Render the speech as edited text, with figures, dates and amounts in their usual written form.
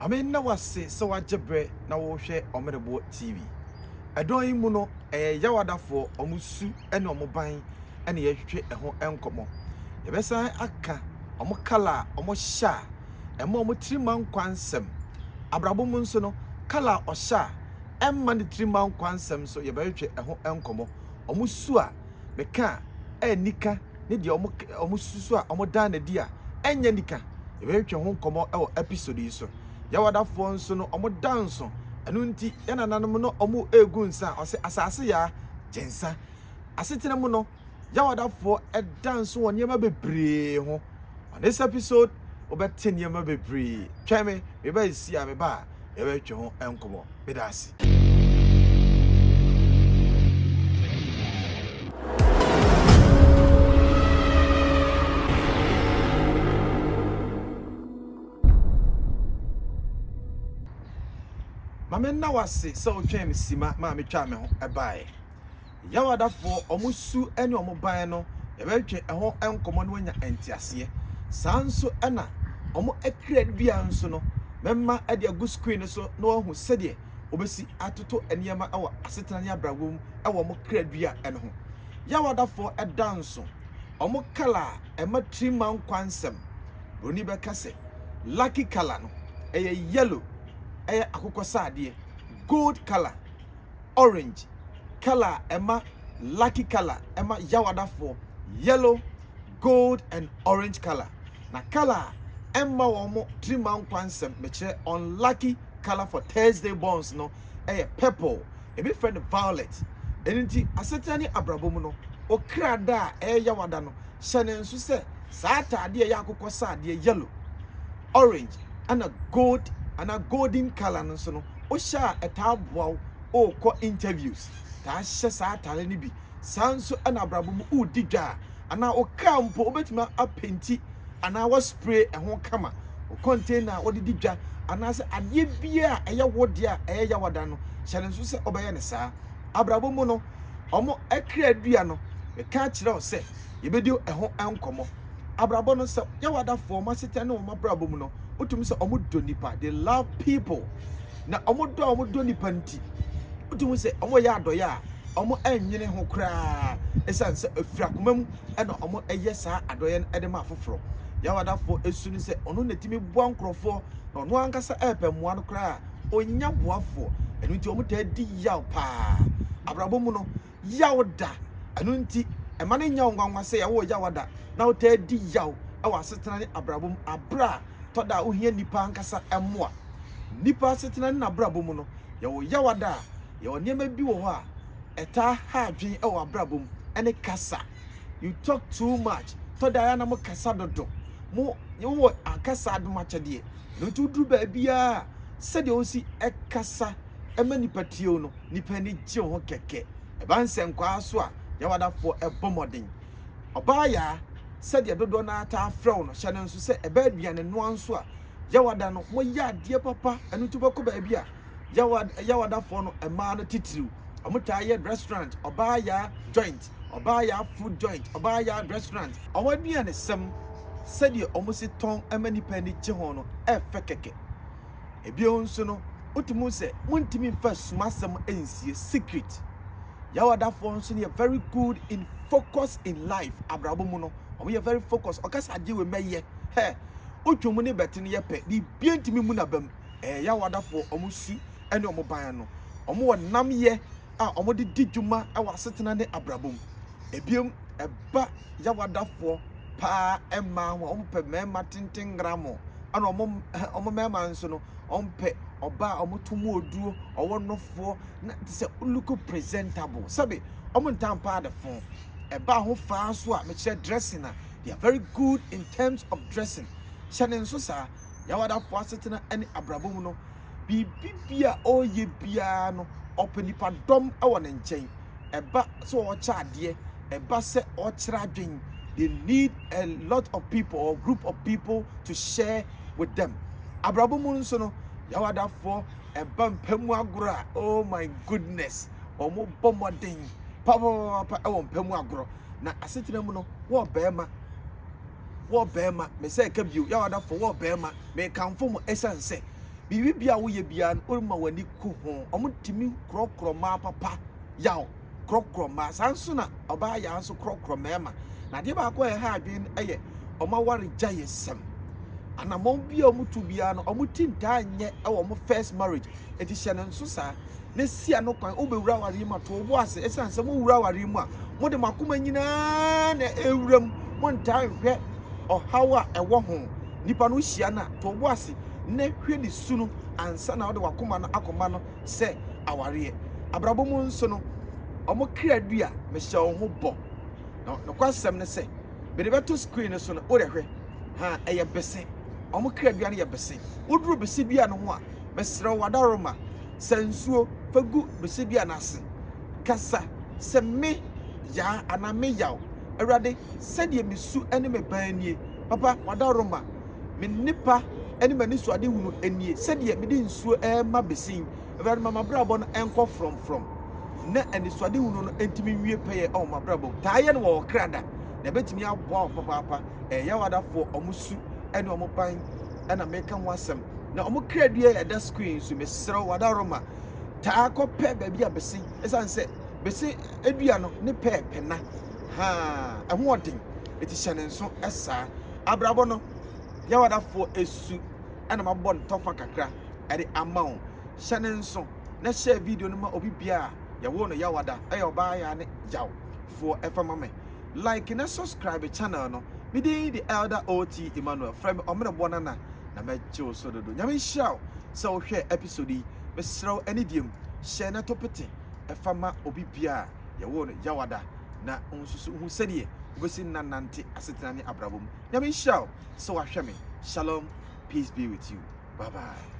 Omene wase so wajebre na wo hwe Omene Bour TV. Edon yi mu no yawadafo omusu ene omoban ene yehwe eho enkomo. Yebesan aka omo kala omo sha ema omo triman kwansem. Abrabo mu nso no kala osha emma ne triman kwansem so yebehwe eho enkomo. Omo su a meka enika ne de omo susu a omo dan na di a enya nika yebehwe ho enkomo e episode yi so. Yawadafo nso no omo danso enu nti yana nanom no omo egu nsa ose asase ya jensa asetena mu no yawadafo danso won yema bebree ho on this episode obete yema bebree tweme me ba isi a me ba e ba twe ho enkomo bedasi Mamena wase so twem sima ma me twa me ho ebae yawadafo omusu ene omoban no ye betwe eho enkomo no nya entiase sanso ena omo akra bia nso no memma ade agu screen so no ohu sede obesi atoto eniyama awa asetana ya bragom ewo mo kra bia ene ho yawadafo edanso omo kala ematriman kwansem roni be kase lucky color no yellow akoko sade gold color orange color ema lucky color ema yawadafo yellow gold and orange color na color ema womo triman kwansem meche unlucky color for Thursday bonds no purple ebi friend violet enti asetani abrabomu no okrada yawada no hyene nso se saatade yakoko sade yellow orange and a gold and a golden color no so no o sha etaboa o ko interviews ta hye sa atale ni bi sanso ana abrabo mu udidwa ana o kampo obetima apenti ana wa spray ehon kama o container o dididwa ana se ade bia eye wode a eye yawada no hyele nso se obeye ne saa abrabo mu no omo akra adua no e ka kire o se yebedio ehon enkomo abrabo no se yawada fo ma sete ne o mabrabo mu no utum se omo do nipa they love people na omo do nipa nti utum se omo ya adoya omo enwene ho kra esan se afirakomam ena omo eyesa adoya no ede ma afoforo yawadafo esu ni se ono netimi bua nkrofo na ono ankasa epemoa no kra onya boafo enu nti omo ta di yaw pa abrabo mu no yawda enu nti emane nya ngwanwa se yawo yawada na o ta di yaw awa asetena ne abrabo abra toda uhia nipa ankasa emmoa nipa setena na brabo mu no yawo yawada yawo niema bi wo ho a eta ha adwen e wo abrabo mu ene kasa you talk too much toda ya na mo kasa dodo mo wo akasa adoma chede no tuduru ba bia sede o si ekasa ema nipa tio no nipa ni gye ho keke e ban senkwa so a yawada fo ebomoden obaya sede dodo na ata afrew no hyane nso se eba aduane no anso a yawada no mo ya de papa enu to bako ba bia yawada fo no ema no titiriu omuta ye restaurant obaya joint obaya food joint obaya restaurant owaduane sem sede omusi ton emani pani gye ho no fekeke ebio nso no otumu se muntimi mfa sumasem ensie secret yawada fo nso ne very good in focus in life abrabo mu no we are very focused okasa age we meye he otwomu ne bete ne yepe di bientimi mu na bam yawadafo omusu ene omoban no omo wonam ye a omo de didwuma awa setena ne abrabom ebiem eba yawadafo pa emma ho omo pe mema tenten gramo ana omo mema nso no ompe oba omo tumu oduo owonofo na se look presentable sabe omo ntampa de fon eba ho fa so a me che dressing na they are very good in terms of dressing shanen so sa yawada fo asetena ani abrabom no bibia oye bia no openipa dom e won nchen eba so o cha ade eba se o kira adwen they need a lot of people or group of people to share with them abrabom nso no yawada fo eba mpamu agora oh my goodness omo bomodin papa e won pamu agoro na asetena mu no wo bema me say ka biu yawada fo wo bema me kanfo mu esanse bibi bia wo ye bia no ma wani ku ho omo timi krokro ma papa yaw krokro ma sanso na oba ya anso krokro ma na de ba ko ha adwen eye oma ware gya yesem anamon bia omo tu bia no omo tinta anye e wo mo first marriage eti hye ne nso sa ne sia no kwan obewura ware ma to bo ase esan se mo wura ware mu a mo de makoma nyina na ewuram mo nta hwe ohawa ewo ho nipa no hia na to bo ase ne hwe ni sunu ansa na wo de wakoma no akoma no se aware abrabo mu nso no omo kra dua me hye wo ho bo no kwasem ne se be de beto screen so no wo de hwe ha eye bese omo kra dua ne ye bese woduru bese bia no ho a mesre wadaroma sensuo fagu bese bia na ase kasa se me ya ana me yaw awrade se de misu ene me banie papa wadaroma me nipa ene mani so ade hunu enie se de me de nsuo ma besin awrade mama brabo no enko from na ene so ade hunu no entimi wie peye o mama brabo taaye no wo krada na betimi aboa papa yawada fo omusu ene omoban ena meka wasem na omo kradua ya da screen so mesro wadaroma ta akopɛ baabi a besi esan sɛ besi edua no ne pɛ na ha ɛho ɔden eti hyɛ ne nso ɛsa abrabɔ no yawadafo esu ɛna mabɔ ntɔfa kakra ɛde amawo hyɛ ne nso na share video no ma obi bia yɛwo no yawada ɛyɛ ɔbaa ya ne yaw fo ɛfa mame like na subscribe channel no me dey the elder ot Emmanuel from Omene Bour na mejo so dodo nyame hyiaw sɛ wo hwɛ episode yi mesrɛw ani diem hyɛ na topete ɛfama obi bia yɛwo no yawada na onsusu hu sɛdeɛ wobɛsi nanante asetena ne abrabom nyame hyiaw sɛ wahwɛ me shalom peace be with you bye bye.